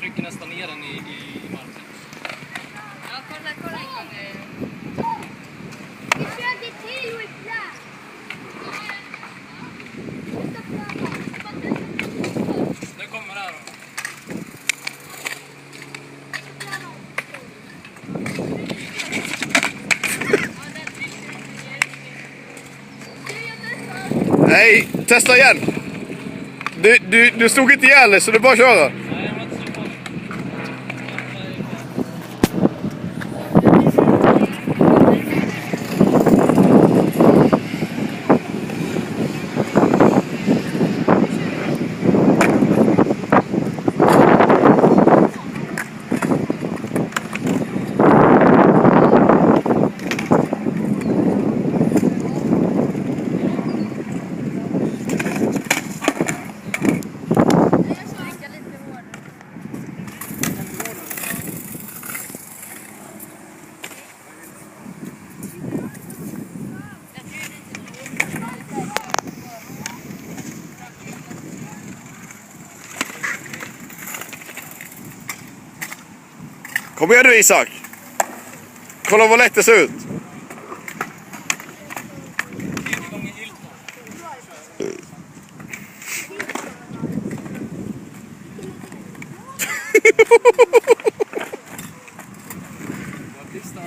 trycker nästan ner den i marken. Ja, kolla en gång. Vi körde till och ibland. Nu kommer det här då. Nej, testa igen. Du stod inte ihjäl så du bara köra. Nej, jag var inte så farlig. Kom igen du Isak. Kolla vad lätt det ser ut. Jag blir störd.